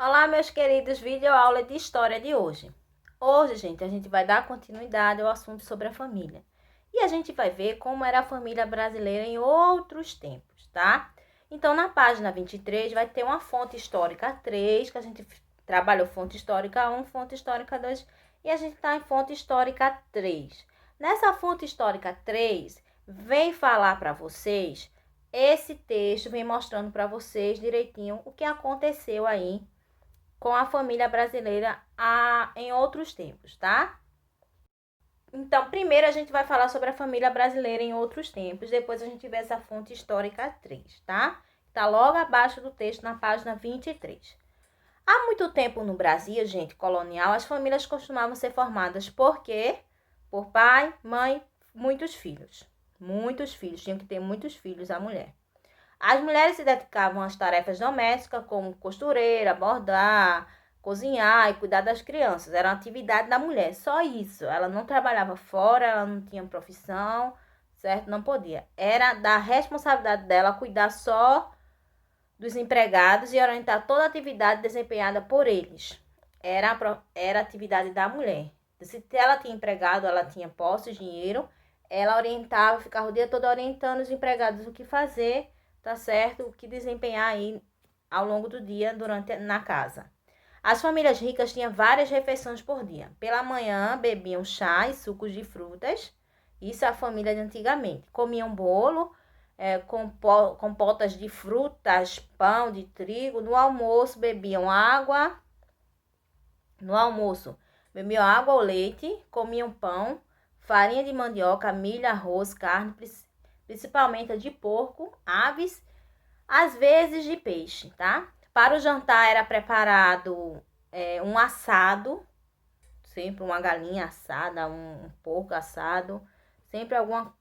Olá, meus queridos, videoaula de história de hoje. Hoje, gente, a gente vai dar continuidade ao assunto sobre a família. E a gente vai ver como era a família brasileira em outros tempos, tá? Então, na página 23, vai ter uma fonte histórica 3, que a gente trabalhou fonte histórica 1, fonte histórica 2, e a gente está em fonte histórica 3. Nessa fonte histórica 3, vem falar para vocês, esse texto vem mostrando para vocês direitinho o que aconteceu aí com a família brasileira em outros tempos, tá? Então, primeiro a gente vai falar sobre a família brasileira em outros tempos, depois a gente vê essa fonte histórica 3, tá? Tá logo abaixo do texto na página 23. Há muito tempo no Brasil, gente, colonial, as famílias costumavam ser formadas por quê? Por pai, mãe, muitos filhos. Muitos filhos, tinham que ter muitos filhos a mulher. As mulheres se dedicavam às tarefas domésticas, como costureira, bordar, cozinhar e cuidar das crianças. Era uma atividade da mulher, só isso. Ela não trabalhava fora, ela não tinha profissão, certo? Não podia. Era da responsabilidade dela cuidar só dos empregados e orientar toda a atividade desempenhada por eles. Era atividade da mulher. Se ela tinha empregado, ela tinha posse, dinheiro, ela orientava, ficava o dia todo orientando os empregados o que fazer, tá certo? O que desempenhar aí ao longo do dia na casa. As famílias ricas tinham várias refeições por dia. Pela manhã, bebiam chá e sucos de frutas. Isso é a família de antigamente. Comiam bolo, compotas de frutas, pão de trigo. No almoço, bebiam água. No almoço, bebiam água ou leite, comiam pão, farinha de mandioca, milho, arroz, carne, principalmente de porco, aves, às vezes de peixe, tá? Para o jantar era preparado um assado, sempre uma galinha assada, um porco assado, sempre alguma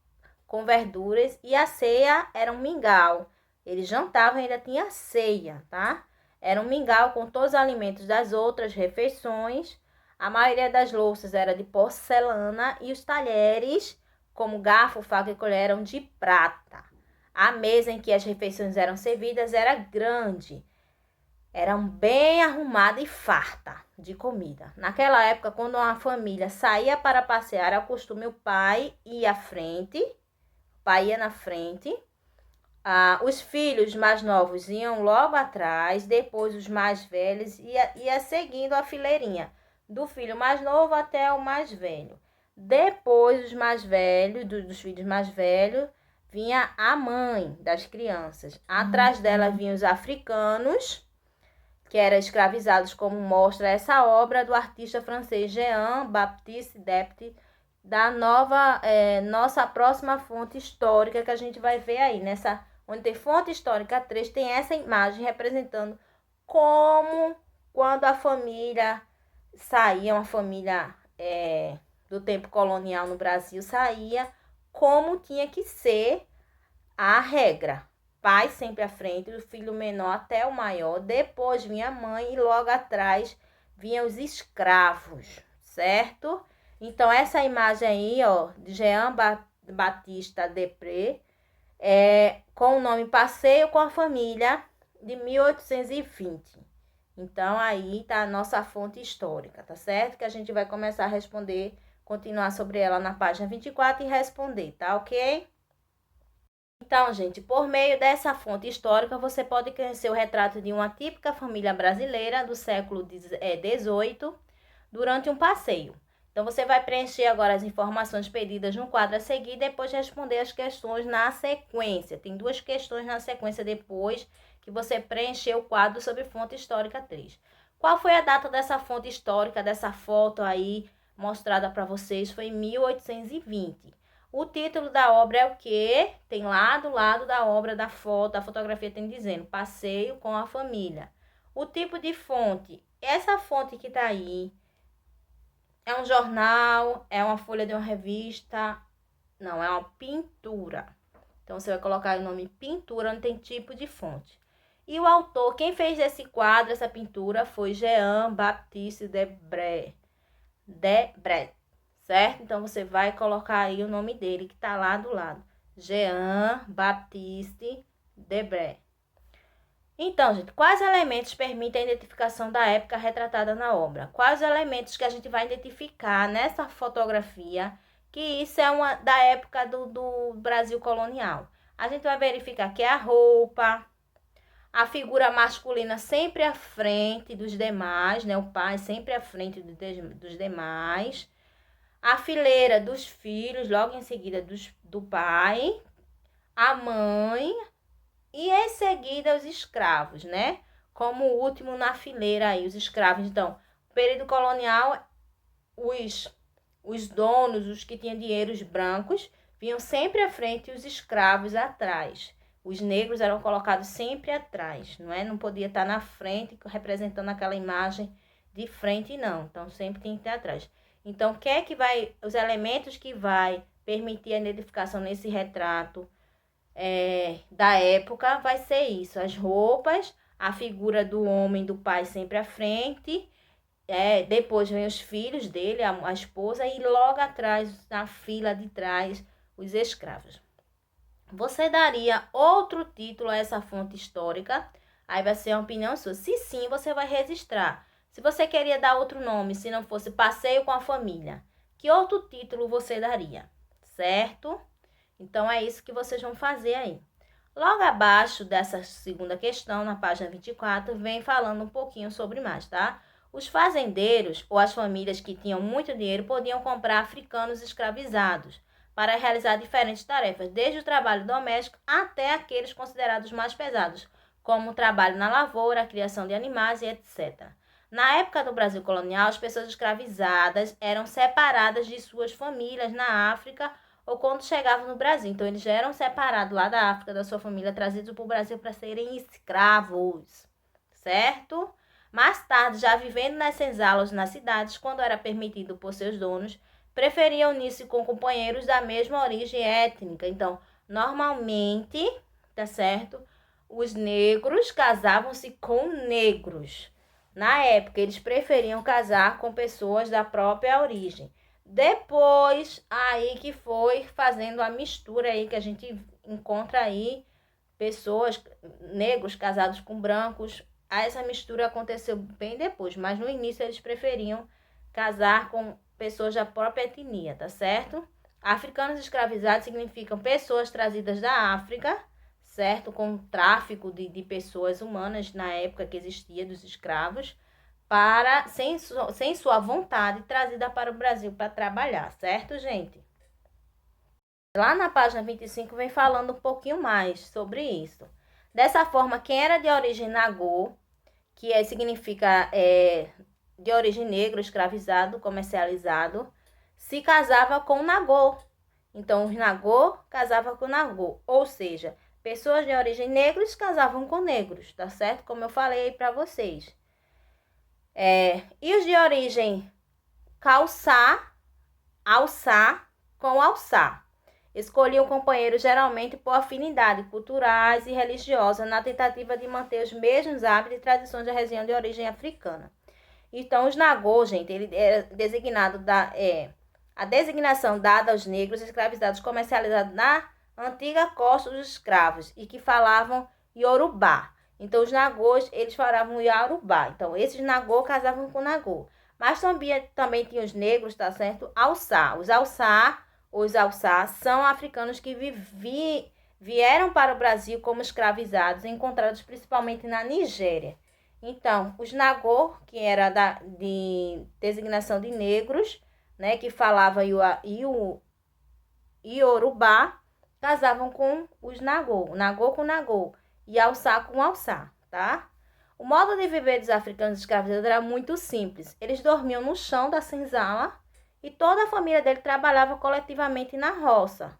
com verduras. E a ceia era um mingau. Eles jantavam e ainda tinha ceia, tá? Era um mingau com todos os alimentos das outras refeições. A maioria das louças era de porcelana e os talheres, como garfo, faca e colher, eram de prata. A mesa em que as refeições eram servidas era grande, era bem arrumada e farta de comida. Naquela época, quando uma família saía para passear, era costume o pai ir à frente, ia na frente, os filhos mais novos iam logo atrás, depois os mais velhos ia seguindo a fileirinha, do filho mais novo até o mais velho. Depois os mais velhos, dos filhos mais velhos, vinha a mãe das crianças. Atrás dela vinham os africanos, que eram escravizados, como mostra essa obra do artista francês Jean-Baptiste Depty, da nossa próxima fonte histórica, que a gente vai ver aí, onde tem fonte histórica 3, tem essa imagem representando como quando a família saía, uma família do tempo colonial no Brasil saía, como tinha que ser a regra. Pai sempre à frente, o filho menor até o maior, depois vinha a mãe e logo atrás vinham os escravos, certo? Então, essa imagem aí, ó, de Jean Batista Depré, com o nome Passeio com a Família, de 1820. Então, aí tá a nossa fonte histórica, tá certo? Que a gente vai começar a responder, continuar sobre ela na página 24 e responder, tá ok? Então, gente, por meio dessa fonte histórica, você pode conhecer o retrato de uma típica família brasileira do século XVIII durante um passeio. Então, você vai preencher agora as informações pedidas no quadro a seguir e depois responder as questões na sequência. Tem 2 questões na sequência depois que você preencher o quadro sobre fonte histórica 3. Qual foi a data dessa fonte histórica, dessa foto aí mostrada para vocês? Foi em 1820. O título da obra é o quê? Tem lá do lado da obra da foto, a fotografia tem dizendo Passeio com a Família. O tipo de fonte, essa fonte que está aí, é um jornal, é uma folha de uma revista, não, é uma pintura. Então, você vai colocar o nome pintura, onde tem tipo de fonte. E o autor, quem fez esse quadro, essa pintura, foi Jean-Baptiste Debré. Certo? Então, você vai colocar aí o nome dele, que está lá do lado. Jean-Baptiste Debré. Então, gente, quais elementos permitem a identificação da época retratada na obra? Quais elementos que a gente vai identificar nessa fotografia que isso é uma da época do Brasil colonial? A gente vai verificar que é a roupa, a figura masculina sempre à frente dos demais, né? O pai sempre à frente dos demais. A fileira dos filhos, logo em seguida do pai, a mãe e em seguida os escravos, né? Como o último na fileira aí, os escravos. Então, período colonial, os donos, os que tinham dinheiros brancos, vinham sempre à frente e os escravos atrás. Os negros eram colocados sempre atrás, não é? Não podia estar na frente, representando aquela imagem de frente, não. Então, sempre tem que estar atrás. Então, o que é que vai, os elementos que vai permitir a identificação nesse retrato da época vai ser isso, as roupas, a figura do homem, do pai sempre à frente, depois vem os filhos dele, a esposa, e logo atrás, na fila de trás, os escravos. Você daria outro título a essa fonte histórica? Aí vai ser a opinião sua. Se sim, você vai registrar. Se você queria dar outro nome, se não fosse Passeio com a Família, que outro título você daria? Certo? Então, é isso que vocês vão fazer aí. Logo abaixo dessa segunda questão, na página 24, vem falando um pouquinho sobre mais, tá? Os fazendeiros ou as famílias que tinham muito dinheiro podiam comprar africanos escravizados para realizar diferentes tarefas, desde o trabalho doméstico até aqueles considerados mais pesados, como o trabalho na lavoura, a criação de animais e etc. Na época do Brasil colonial, as pessoas escravizadas eram separadas de suas famílias na África ou quando chegavam no Brasil. Então, eles já eram separados lá da África, da sua família, trazidos para o Brasil para serem escravos, certo? Mais tarde, já vivendo nas senzalas nas cidades, quando era permitido por seus donos, preferiam unir-se com companheiros da mesma origem étnica. Então, normalmente, tá certo? Os negros casavam-se com negros. Na época, eles preferiam casar com pessoas da própria origem. Depois, aí que foi fazendo a mistura aí que a gente encontra aí, pessoas, negros casados com brancos. Essa mistura aconteceu bem depois, mas no início eles preferiam casar com pessoas da própria etnia, tá certo? Africanos escravizados significam pessoas trazidas da África, certo? Com tráfico de pessoas humanas na época que existia dos escravos, para sem sua vontade, trazida para o Brasil para trabalhar, certo, gente? Lá na página 25 vem falando um pouquinho mais sobre isso. Dessa forma, quem era de origem nagô, que significa de origem negro, escravizado, comercializado, se casava com nagô. Então, os nagô casavam com nagô, ou seja, pessoas de origem negros casavam com negros, tá certo? Como eu falei para vocês. E os de origem calçá, alçá com alçá. Escolhiam companheiros geralmente por afinidade culturais e religiosa na tentativa de manter os mesmos hábitos e tradições da região de origem africana. Então, os nagô, gente, ele era designado a designação dada aos negros escravizados comercializados na antiga costa dos escravos e que falavam iorubá. Então, os nagôs, eles falavam iorubá. Então, esses nagô casavam com nagô. Mas também tinha os negros, tá certo? Alçá. Os alçá são africanos que vieram para o Brasil como escravizados, encontrados principalmente na Nigéria. Então, os nagô, que era de designação de negros, né, que falava iorubá, casavam com os nagô com nagô, e alçá com alçá, tá? O modo de viver dos africanos escravizados era muito simples. Eles dormiam no chão da senzala e toda a família dele trabalhava coletivamente na roça,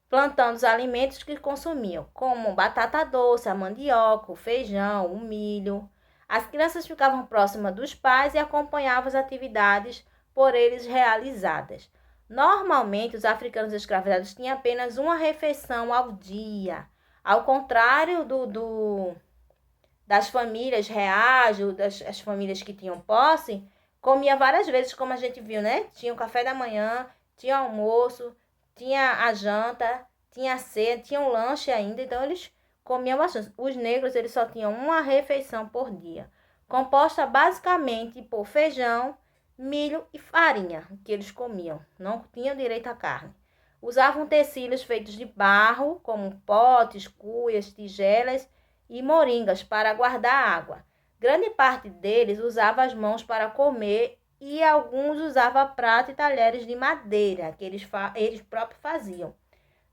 plantando os alimentos que consumiam, como batata doce, a mandioca, o feijão, o milho. As crianças ficavam próximas dos pais e acompanhavam as atividades por eles realizadas. Normalmente, os africanos escravizados tinham apenas uma refeição ao dia, ao contrário das famílias reais, das famílias que tinham posse, comia várias vezes, como a gente viu, né? Tinha o café da manhã, tinha almoço, tinha a janta, tinha a ceia, tinha um lanche ainda. Então, eles comiam bastante. Os negros, eles só tinham uma refeição por dia, composta basicamente por feijão, milho e farinha, que eles comiam. Não tinham direito à carne. Usavam utensílios feitos de barro, como potes, cuias, tigelas e moringas para guardar água. Grande parte deles usava as mãos para comer e alguns usavam prato e talheres de madeira, que eles próprios faziam.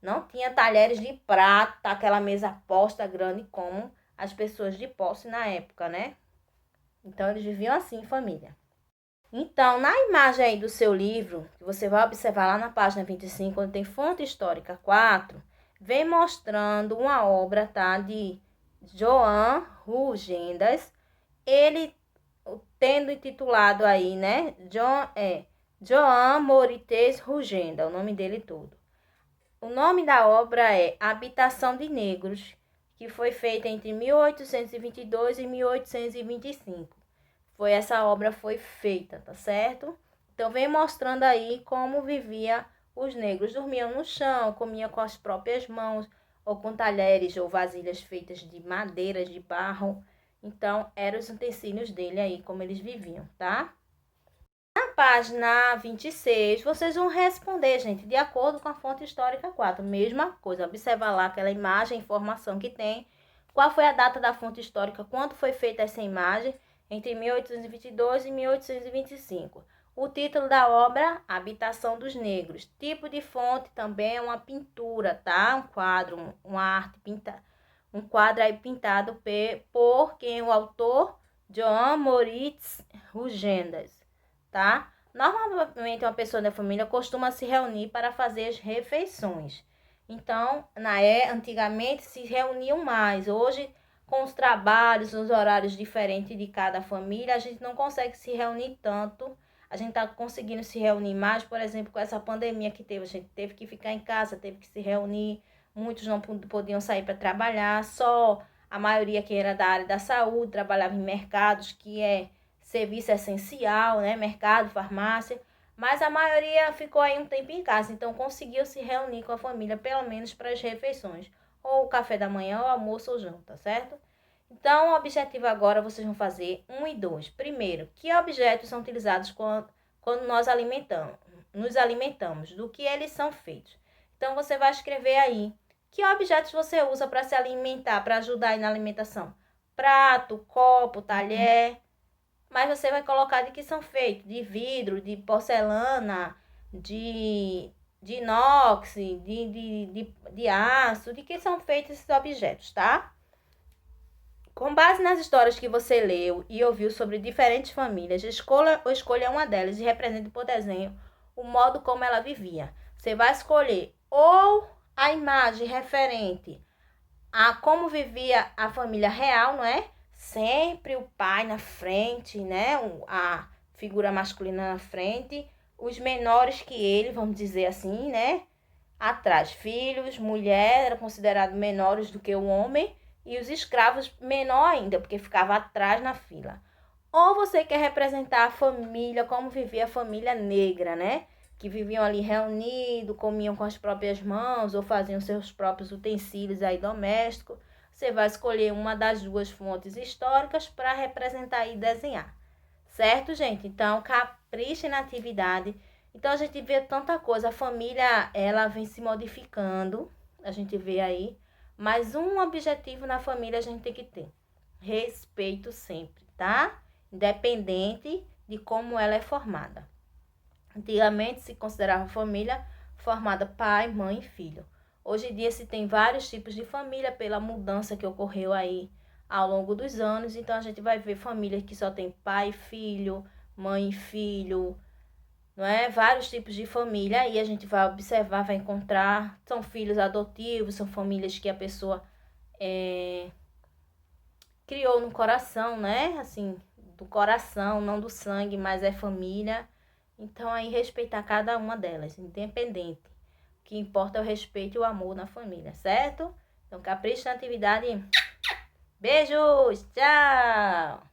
Não tinha talheres de prata, aquela mesa posta grande como as pessoas de posse na época, né? Então, eles viviam assim em família. Então, na imagem aí do seu livro, que você vai observar lá na página 25, onde tem fonte histórica 4, vem mostrando uma obra, tá, de Joan Rugendas. Ele tendo intitulado aí, né, Joan Morites Rugenda, o nome dele todo. O nome da obra é Habitação de Negros, que foi feita entre 1822 e 1825. Essa obra foi feita, tá certo? Então, vem mostrando aí como vivia os negros. Dormiam no chão, comiam com as próprias mãos, ou com talheres ou vasilhas feitas de madeira, de barro. Então, eram os utensílios dele aí, como eles viviam, tá? Na página 26, vocês vão responder, gente, de acordo com a fonte histórica 4. Mesma coisa, observa lá aquela imagem, informação que tem. Qual foi a data da fonte histórica, quando foi feita essa imagem, entre 1822 e 1825. O título da obra, Habitação dos Negros. Tipo de fonte também é uma pintura, tá? Um quadro, uma arte pintada. Um quadro aí pintado por quem? O autor, Joan Moritz Rugendas, tá? Normalmente, uma pessoa da família costuma se reunir para fazer as refeições. Então, antigamente se reuniam mais. Hoje, com os trabalhos, os horários diferentes de cada família, a gente não consegue se reunir tanto. A gente está conseguindo se reunir mais, por exemplo, com essa pandemia que teve. A gente teve que ficar em casa, teve que se reunir. Muitos não podiam sair para trabalhar. Só a maioria que era da área da saúde trabalhava em mercados, que é serviço essencial, né? Mercado, farmácia. Mas a maioria ficou aí um tempo em casa, então conseguiu se reunir com a família, pelo menos para as refeições. Ou o café da manhã, ou almoço ou janta, certo? Então, o objetivo agora, vocês vão fazer 1 e 2. Primeiro, que objetos são utilizados quando nós nos alimentamos? Do que eles são feitos? Então, você vai escrever aí. Que objetos você usa para se alimentar, para ajudar aí na alimentação? Prato, copo, talher. Mas você vai colocar de que são feitos, de vidro, de porcelana, de inox, de aço, de que são feitos esses objetos, tá? Com base nas histórias que você leu e ouviu sobre diferentes famílias, escolha uma delas e represente por desenho o modo como ela vivia. Você vai escolher ou a imagem referente a como vivia a família real, não é? Sempre o pai na frente, né? A figura masculina na frente, os menores que ele, vamos dizer assim, né? Atrás, filhos, mulher, eram considerados menores do que o homem, e os escravos menor ainda, porque ficava atrás na fila. Ou você quer representar a família, como vivia a família negra, né? Que viviam ali reunidos, comiam com as próprias mãos ou faziam seus próprios utensílios aí domésticos. Você vai escolher uma das duas fontes históricas para representar e desenhar. Certo, gente? Então, capriche na atividade. Então, a gente vê tanta coisa. A família, ela vem se modificando. A gente vê aí. Mas um objetivo na família a gente tem que ter. Respeito sempre, tá? Independente de como ela é formada. Antigamente se considerava família formada pai, mãe e filho. Hoje em dia se tem vários tipos de família pela mudança que ocorreu aí ao longo dos anos. Então a gente vai ver famílias que só tem pai e filho, mãe e filho, não é? Vários tipos de família. Aí a gente vai observar, vai encontrar, são filhos adotivos, são famílias que a pessoa criou no coração, né? Assim, do coração, não do sangue, mas é família. Então, aí, respeitar cada uma delas, independente. O que importa é o respeito e o amor na família, certo? Então, capricho na atividade. Beijos! Tchau!